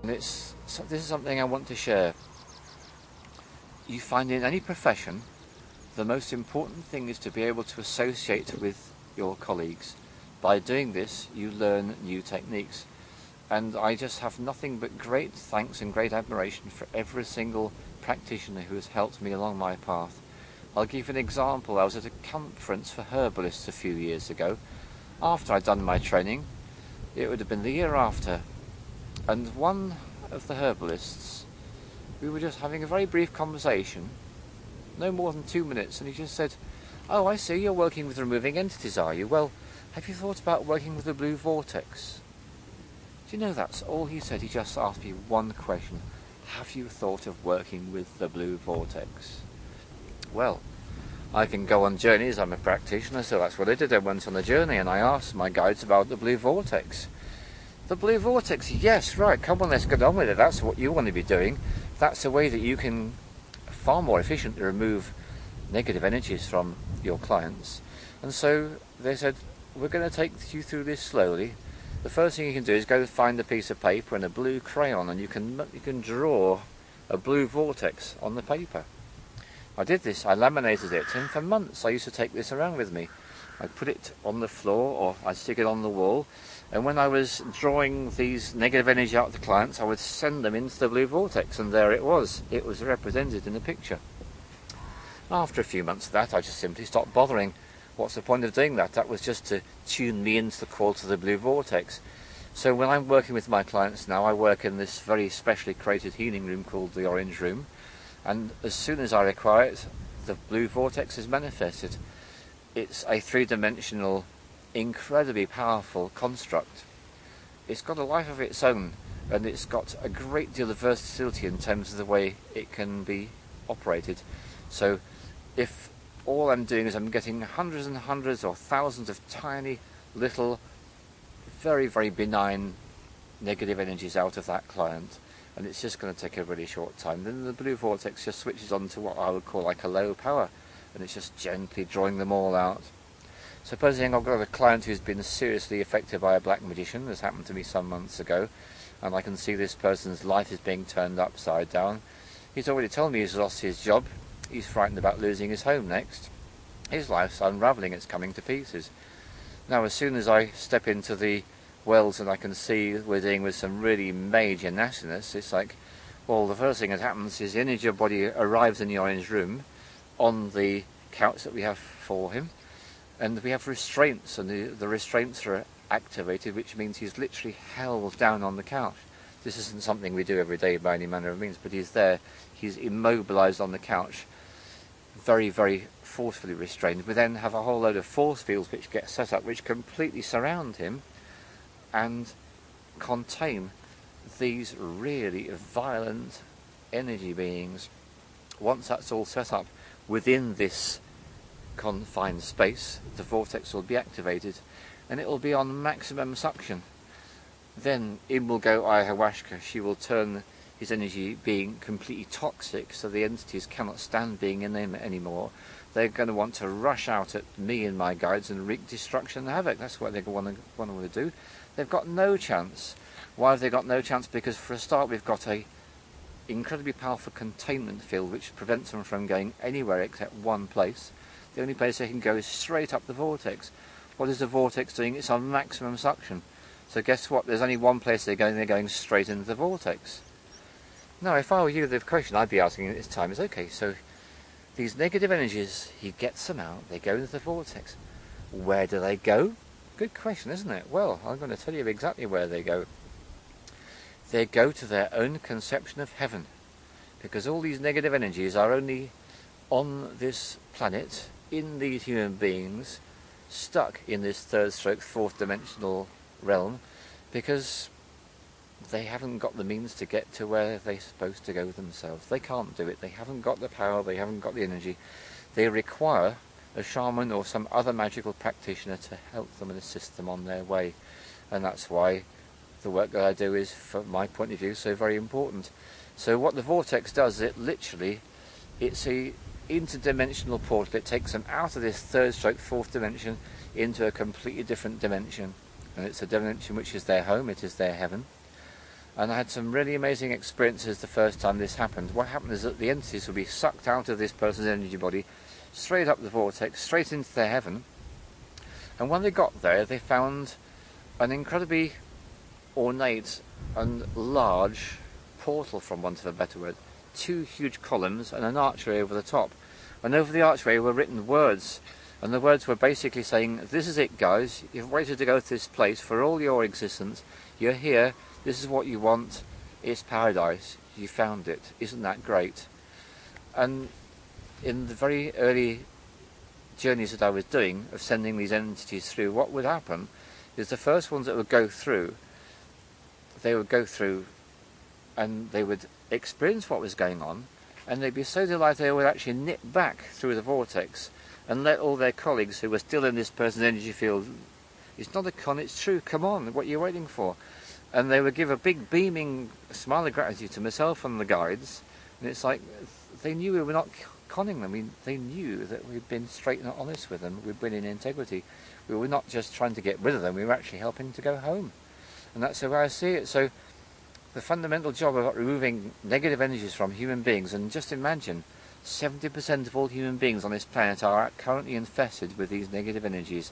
And this is something I want to share. You find in any profession, the most important thing is to be able to associate with your colleagues. By doing this, you learn new techniques. And I just have nothing but great thanks and great admiration for every single practitioner who has helped me along my path. I'll give you an example. I was at a conference for herbalists a few years ago. After I'd done my training, it would have been the year after, and one of the herbalists, we were just having a very brief conversation, no more than 2 minutes, and he just said, "Oh, I see, you're working with removing entities, are you? Well, have you thought about working with the blue vortex?" Do you know that's all he said? He just asked me one question: have you thought of working with the blue vortex? Well, I can go on journeys, I'm a practitioner, so that's what I did. I went on a journey and I asked my guides about the blue vortex. The blue vortex, yes, right, come on, let's get on with it. That's what you want to be doing. That's a way that you can far more efficiently remove negative energies from your clients. And so they said, we're going to take you through this slowly. The first thing you can do is go find a piece of paper and a blue crayon, and you can draw a blue vortex on the paper. I did this, I laminated it, and for months I used to take this around with me. I'd put it on the floor or I'd stick it on the wall, and when I was drawing these negative energy out to clients, I would send them into the blue vortex, and there it was. It was represented in a picture. After a few months of that, I just simply stopped bothering. What's the point of doing that? That was just to tune me into the call to the blue vortex. So when I'm working with my clients now, I work in this very specially created healing room called the Orange Room. And as soon as I require it, the blue vortex is manifested. It's a three-dimensional, incredibly powerful construct. It's got a life of its own, and it's got a great deal of versatility in terms of the way it can be operated. So if all I'm doing is I'm getting hundreds and hundreds or thousands of tiny little, very, very benign negative energies out of that client, and it's just going to take a really short time, then the blue vortex just switches on to what I would call like a low power, and it's just gently drawing them all out. Supposing I've got a client who's been seriously affected by a black magician, this happened to me some months ago, and I can see this person's life is being turned upside down. He's already told me he's lost his job, he's frightened about losing his home next. His life's unravelling, it's coming to pieces. Now as soon as I step into the wells and I can see we're dealing with some really major nastiness, it's like, well, the first thing that happens is the energy of body arrives in the Orange Room on the couch that we have for him, and we have restraints, and the restraints are activated, which means he's literally held down on the couch. This isn't something we do every day by any manner of means, but he's there, he's immobilized on the couch, very, very forcefully restrained. We then have a whole load of force fields which get set up, which completely surround him and contain these really violent energy beings. Once that's all set up within this confined space, the vortex will be activated and it will be on maximum suction. Then in will go ayahuasca. She will turn his energy being completely toxic, so the entities cannot stand being in them anymore. They're going to want to rush out at me and my guides and wreak destruction and havoc. That's what they're going to want to do. They've got no chance. Why have they got no chance? Because for a start we've got a incredibly powerful containment field which prevents them from going anywhere except one place. The only place they can go is straight up the vortex. What is the vortex doing? It's on maximum suction. So guess what? There's only one place they're going straight into the vortex. Now if I were you, the question I'd be asking at this time is, okay, so these negative energies, he gets them out, they go into the vortex. Where do they go? Good question, isn't it? Well, I'm going to tell you exactly where they go. They go to their own conception of heaven, because all these negative energies are only on this planet, in these human beings, stuck in this third stroke, fourth dimensional realm, because they haven't got the means to get to where they're supposed to go themselves. They can't do it. They haven't got the power, they haven't got the energy. They require a shaman or some other magical practitioner to help them and assist them on their way. And that's why the work that I do is, from my point of view, so very important. So what the vortex does, it's a interdimensional portal. It takes them out of this third stroke fourth dimension into a completely different dimension. And it's a dimension which is their home, it is their heaven. And I had some really amazing experiences the first time this happened. What happened is that the entities would be sucked out of this person's energy body, straight up the vortex, straight into their heaven. And when they got there, they found an incredibly ornate and large portal, from want of a better word. 2 huge columns and an archway over the top. And over the archway were written words. And the words were basically saying, this is it guys, you've waited to go to this place for all your existence, you're here, this is what you want, it's paradise, you found it, isn't that great? And in the very early journeys that I was doing, of sending these entities through, what would happen is the first ones that would go through, they would go through and they would experience what was going on, and they'd be so delighted they would actually nip back through the vortex and let all their colleagues who were still in this person's energy field, it's not a con, it's true, come on, what are you waiting for? And they would give a big beaming smile of gratitude to myself and the guides, and it's like they knew we were not conning them. They knew that we'd been straight and honest with them, we'd been in integrity. We were not just trying to get rid of them, we were actually helping to go home. And that's the way I see it. So the fundamental job of removing negative energies from human beings, and just imagine 70% of all human beings on this planet are currently infested with these negative energies,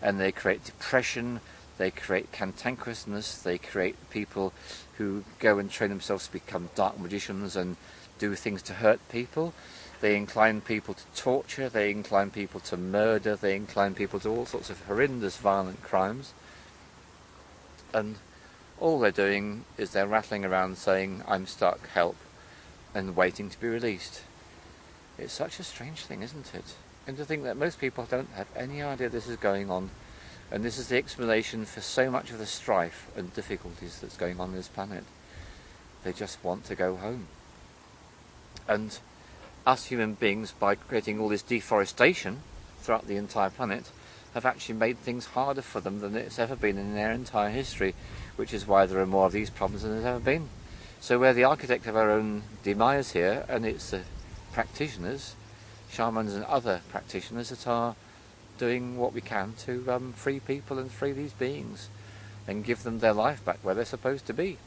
and they create depression, they create cantankerousness, they create people who go and train themselves to become dark magicians and do things to hurt people. They incline people to torture, they incline people to murder, they incline people to all sorts of horrendous violent crimes. And all they're doing is they're rattling around saying, I'm stuck, help, and waiting to be released. It's such a strange thing, isn't it? And to think that most people don't have any idea this is going on, and this is the explanation for so much of the strife and difficulties that's going on this planet. They just want to go home. And us human beings, by creating all this deforestation throughout the entire planet, have actually made things harder for them than it's ever been in their entire history, which is why there are more of these problems than there's ever been. So we're the architect of our own demise here, and it's the practitioners, shamans and other practitioners, that are doing what we can to free people and free these beings and give them their life back where they're supposed to be.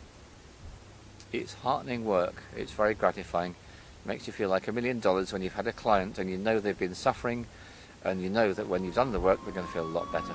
It's heartening work, it's very gratifying. It makes you feel like $1 million when you've had a client and you know they've been suffering, and you know that when you've done the work they're going to feel a lot better.